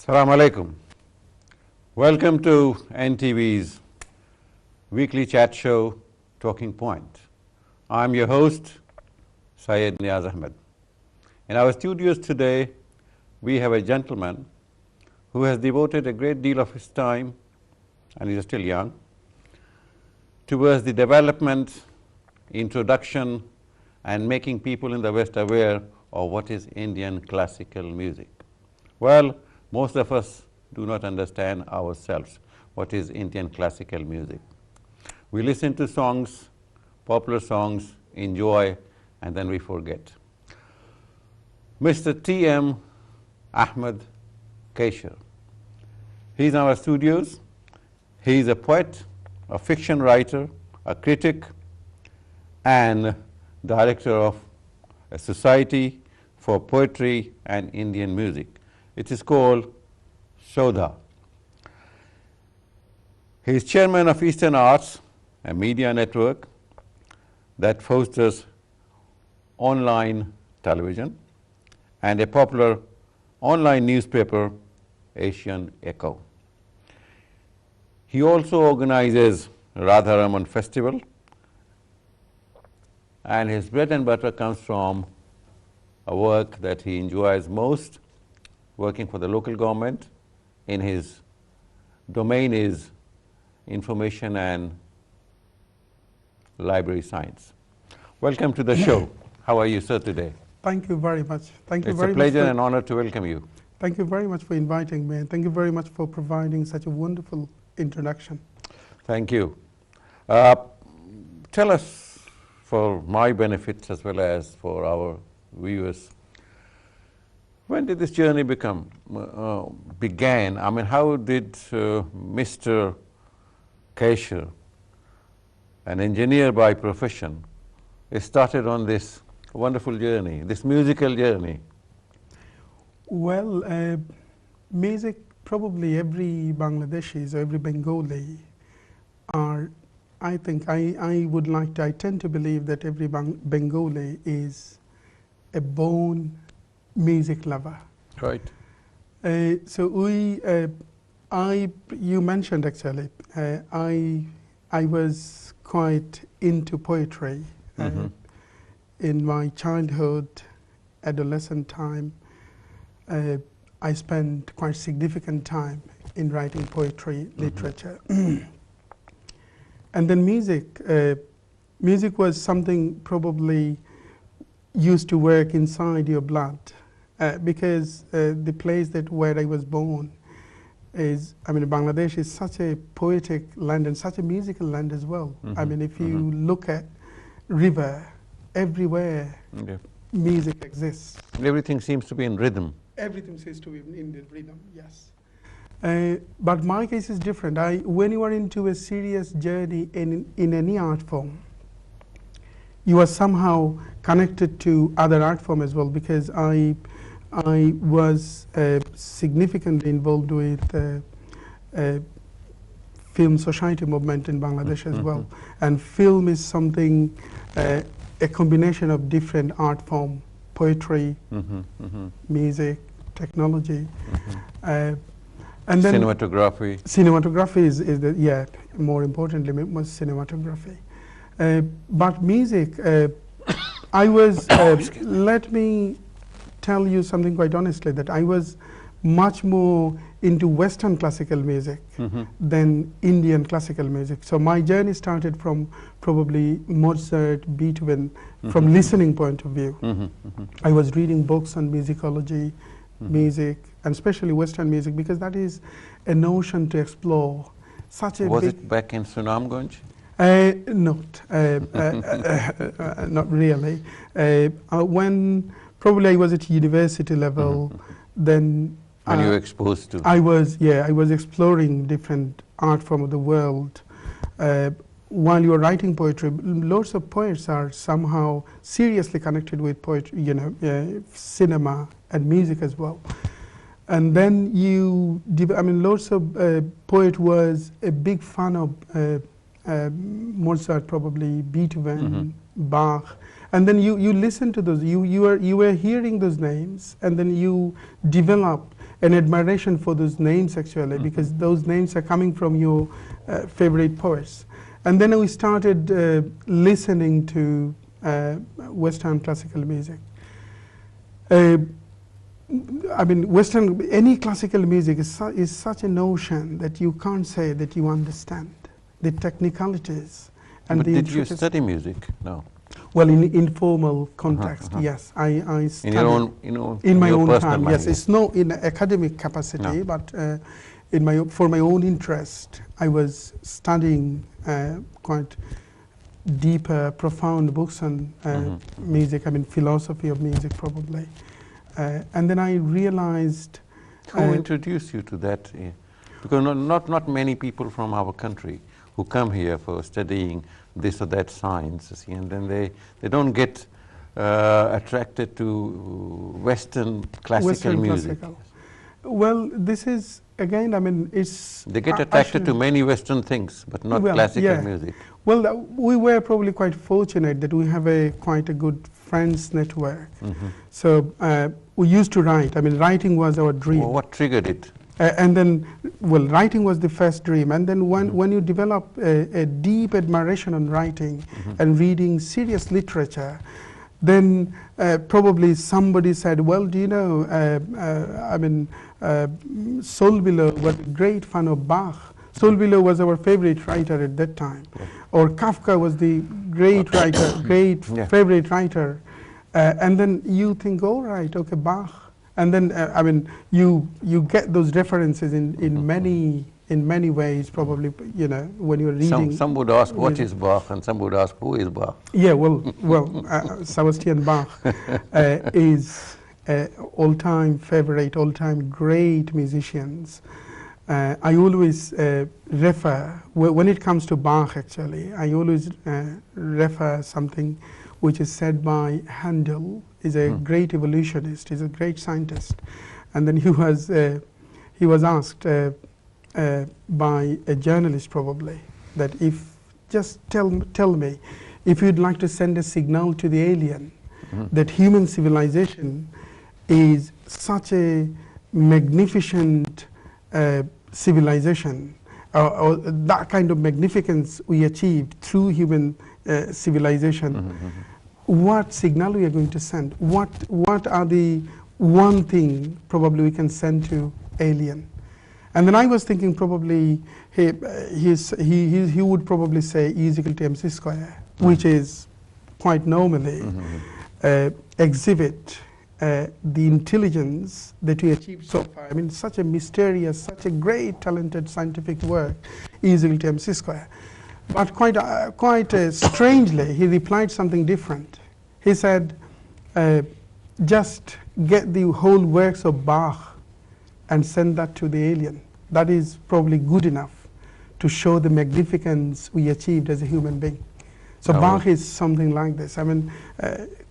Assalamu alaikum. Welcome to NTV's weekly chat show, Talking Point. I'm your host, Syed Neaz Ahmed. In our studios today, we have a gentleman who has devoted a great deal of his time, and he's still young, towards the development, introduction, and making people in the West aware of what is Indian classical music. Well, most of us do not understand ourselves what is Indian classical music. We listen to songs, popular songs, enjoy, and then we forget. Mr. M Ahmed Kaysher. He's in our studios. He's a poet, a fiction writer, a critic, and director of a society for poetry and Indian music. It is called Saudha. He is chairman of Eastern Arts, a media network that fosters online television and a popular online newspaper, Asian Echo. He also organizes Radha Raman Festival, and his bread and butter comes from a work that he enjoys most, working for the local government. In his domain is information and library science. Welcome to the show. How are you, sir, today? Thank you very much. Thank you It's very a much. pleasure and honor to welcome you. Thank you very much for inviting me, and thank you very much for providing such a wonderful introduction. Thank you. Tell us, for my benefit as well as for our viewers, when did this journey began? I mean, how did Mr. Kaysher, an engineer by profession, started on this wonderful journey, this musical journey? Well, music, probably every Bangladeshi or every Bengali are, I tend to believe that every Bengali is a born music lover. Right. You mentioned actually, I was quite into poetry in my childhood, adolescent time. I spent quite significant time in writing poetry, literature. And then music was something probably used to work inside your blood. Because the place where I was born is, Bangladesh is such a poetic land and such a musical land as well. If you look at river, everywhere music exists. Everything seems to be in rhythm. Everything seems to be in the rhythm, yes. But my case is different. When you are into a serious journey in any art form, you are somehow connected to other art form as well, because I was significantly involved with film society movement in Bangladesh as well. And film is something, a combination of different art form, poetry, music, technology. And then cinematography. Cinematography is more importantly, was cinematography. But music, let me tell you something quite honestly, that I was much more into Western classical music than Indian classical music. So my journey started from probably Mozart, Beethoven, from listening point of view. I was reading books on musicology, music, and especially Western music, because that is a notion to explore. Was it back in Sunamganj? Not really. When probably I was at university level, then when you were exposed to? I was exploring different art form of the world. While you are writing poetry, lots of poets are somehow seriously connected with poetry, cinema and music as well. And then lots of poet was a big fan of Mozart, probably Beethoven, Bach, and then you listen to those. You were hearing those names, and then you develop an admiration for those names actually, because those names are coming from your favorite poets. And then we started listening to Western classical music. I mean, any classical music is such a notion that you can't say that you understand the technicalities. And but did you study music? No. Well, in informal context, yes, I studied. In your own, in my your own time, mind, yes. It's no in academic capacity, but for my own interest, I was studying quite deeper, profound books on music. I mean, philosophy of music, probably. And then I realized. Who introduced you to that? Because not many people from our country who come here for studying this or that science, and then they don't get attracted to Western classical music. Classical. Well, this is again. I mean, it's. They get attracted to many Western things, but not classical music. Well, we were probably quite fortunate that we have quite a good friends network. So we used to write. I mean, writing was our dream. Well, what triggered it? And then, well, writing was the first dream. And then when you develop a deep admiration on writing and reading serious literature, then probably somebody said, well, do you know, I mean, Solvilo was a great fan of Bach. Solvilo was our favorite writer at that time. Or Kafka was the great writer, favorite writer. And then you think, all right, okay, Bach. And then, I mean, you get those references in many ways, probably, when you're reading. Some would ask, what is Bach? And some would ask, who is Bach? Yeah, well, Sebastian Bach is all-time favorite, all-time great musicians. I always refer, when it comes to Bach, actually, I always refer something which is said by Handel. Is a great evolutionist, he's a great scientist. And then he was asked by a journalist probably, that just tell me, if you'd like to send a signal to the alien, that human civilization is such a magnificent civilization, or that kind of magnificence we achieved through human civilization, what signal we are going to send? What are the one thing probably we can send to alien? And then I was thinking probably he would probably say E is equal to mc square, which is quite normally exhibit the intelligence that we achieved so far. I mean, such a mysterious, such a great, talented scientific work, E is equal to mc square. But quite strangely, he replied something different. He said, just get the whole works of Bach and send that to the alien. That is probably good enough to show the magnificence we achieved as a human being. So Bach is something like this. I mean,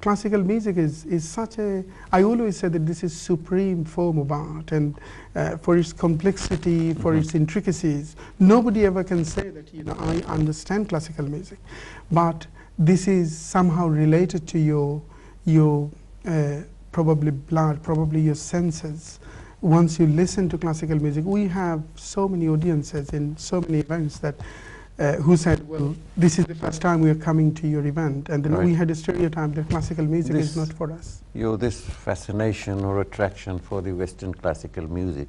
classical music is such a, I always say that this is supreme form of art, and for its complexity, for its intricacies, nobody ever can say that, I understand classical music. But this is somehow related to your probably blood, probably your senses. Once you listen to classical music, we have so many audiences in so many events that who said, well, this is the first time we are coming to your event, and then we had a stereotype that classical music is not for us. This fascination or attraction for the Western classical music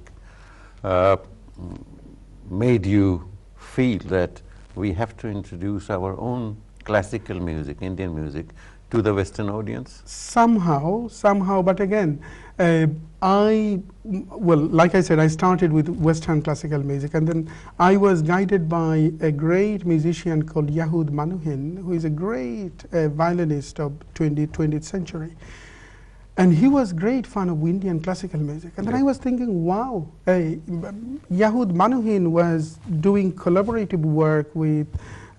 made you feel that we have to introduce our own classical music, Indian music, to the Western audience? Somehow, but again, like I said, I started with Western classical music, and then I was guided by a great musician called Yahud Manuhin, who is a great violinist of 20th century. And he was great fan of Indian classical music. And then I was thinking, wow, Yahud Manuhin was doing collaborative work with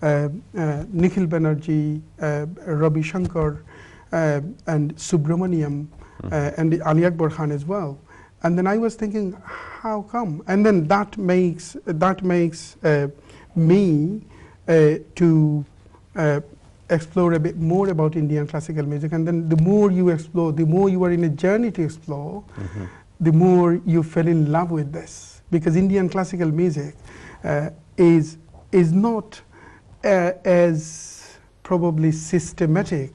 Nikhil Banerjee, Ravi Shankar, and Subramaniam, and Ali Akbar Khan as well. And then I was thinking, how come? And then that makes me to explore a bit more about Indian classical music. And then the more you explore, the more you are in a journey to explore, the more you fell in love with this, because Indian classical music is not as probably systematic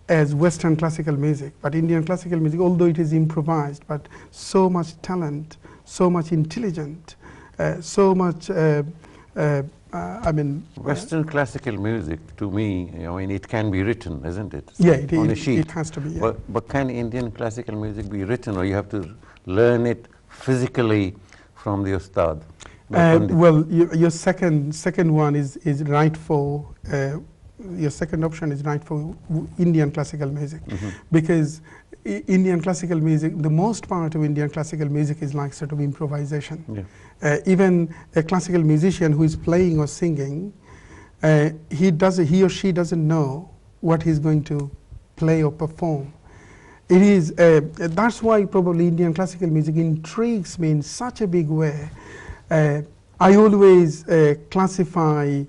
as Western classical music, but Indian classical music, although it is improvised, but so much talent, so much intelligent, so much, I mean... Western classical music, to me, I mean, it can be written, isn't it? Yeah, on a sheet. It has to be, yeah. But can Indian classical music be written, or you have to learn it physically from the Ustad? Well, your second one is right for... your second option is right for Indian classical music, because Indian classical music, the most part of Indian classical music is like sort of improvisation. Yeah. Even a classical musician who is playing or singing, he or she doesn't know what he's going to play or perform. It is, that's why probably Indian classical music intrigues me in such a big way. I always classify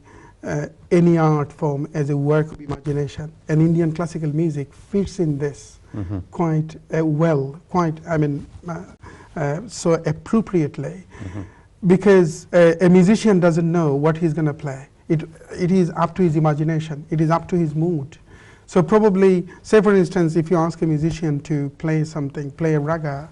any art form as a work of imagination, and Indian classical music fits in this quite well, quite, I mean, so appropriately, because a musician doesn't know what he's going to play. It is up to his imagination, it is up to his mood. So probably, say for instance, if you ask a musician to play something, play a raga,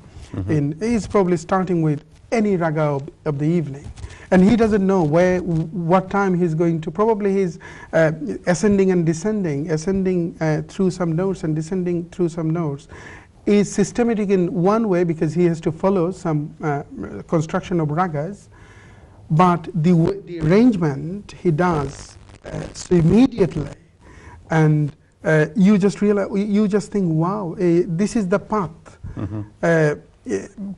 he's probably starting with any raga of the evening. And he doesn't know what time he's going to, probably he's ascending and descending, ascending through some notes and descending through some notes. Is systematic in one way because he has to follow some construction of ragas, but the arrangement he does so immediately, and you just realize, you just think, wow, this is the path.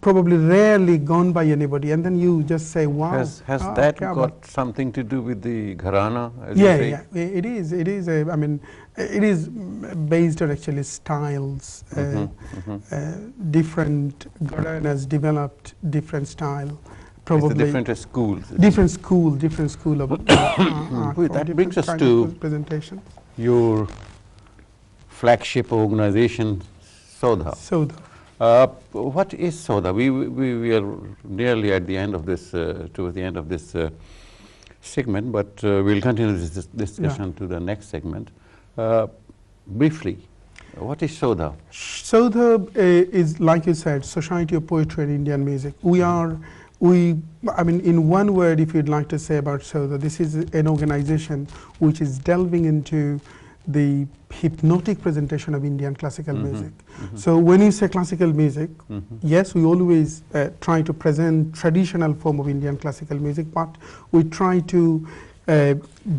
Probably rarely gone by anybody, and then you just say, wow. Has that got something to do with the gharana, as you say? Yeah, it is. It is. I mean, it is based on actually styles. Different gharanas developed different style. Probably different schools. Different school of art. That brings us to presentation. Your flagship organization, Saudha. Saudha. What is Saudha? We are nearly at the end of this, towards the end of this segment, but we'll continue this discussion to the next segment. Briefly, what is Saudha? Saudha is, like you said, Society of Poetry and Indian Music. I mean, in one word, if you'd like to say about Saudha, this is an organization which is delving into the hypnotic presentation of Indian classical music. So when you say classical music, yes, we always try to present traditional form of Indian classical music, but we try to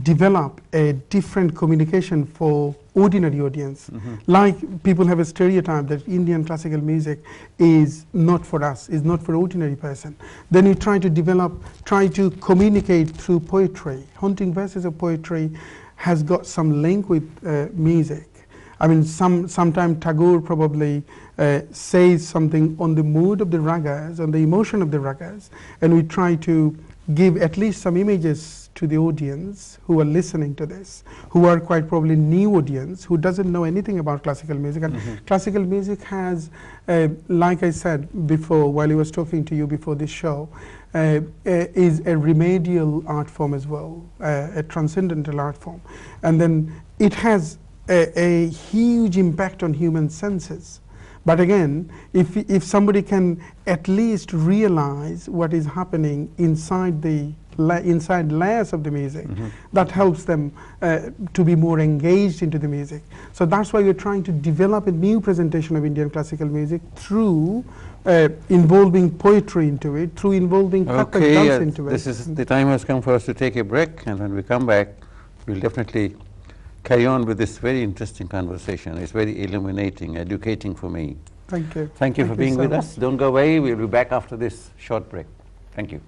develop a different communication for ordinary audience. Like people have a stereotype that Indian classical music is not for us, is not for ordinary person. Then you try to communicate through poetry. Haunting verses of poetry has got some link with music. I mean, sometimes Tagore probably says something on the mood of the ragas, on the emotion of the ragas, and we try to give at least some images to the audience who are listening to this, who are quite probably new audience, who doesn't know anything about classical music. And classical music has, like I said before, while I was talking to you before this show, is a remedial art form as well, a transcendental art form. And then it has a huge impact on human senses. But again, if somebody can at least realize what is happening inside the layers of the music, that helps them to be more engaged into the music. So that's why we're trying to develop a new presentation of Indian classical music through involving poetry into it, through involving Kathak dance into it. This is the time has come for us to take a break, and when we come back, we'll definitely carry on with this very interesting conversation. It's very illuminating, educating for me. Thank you. Thank you for being with us. Don't go away. We'll be back after this short break. Thank you.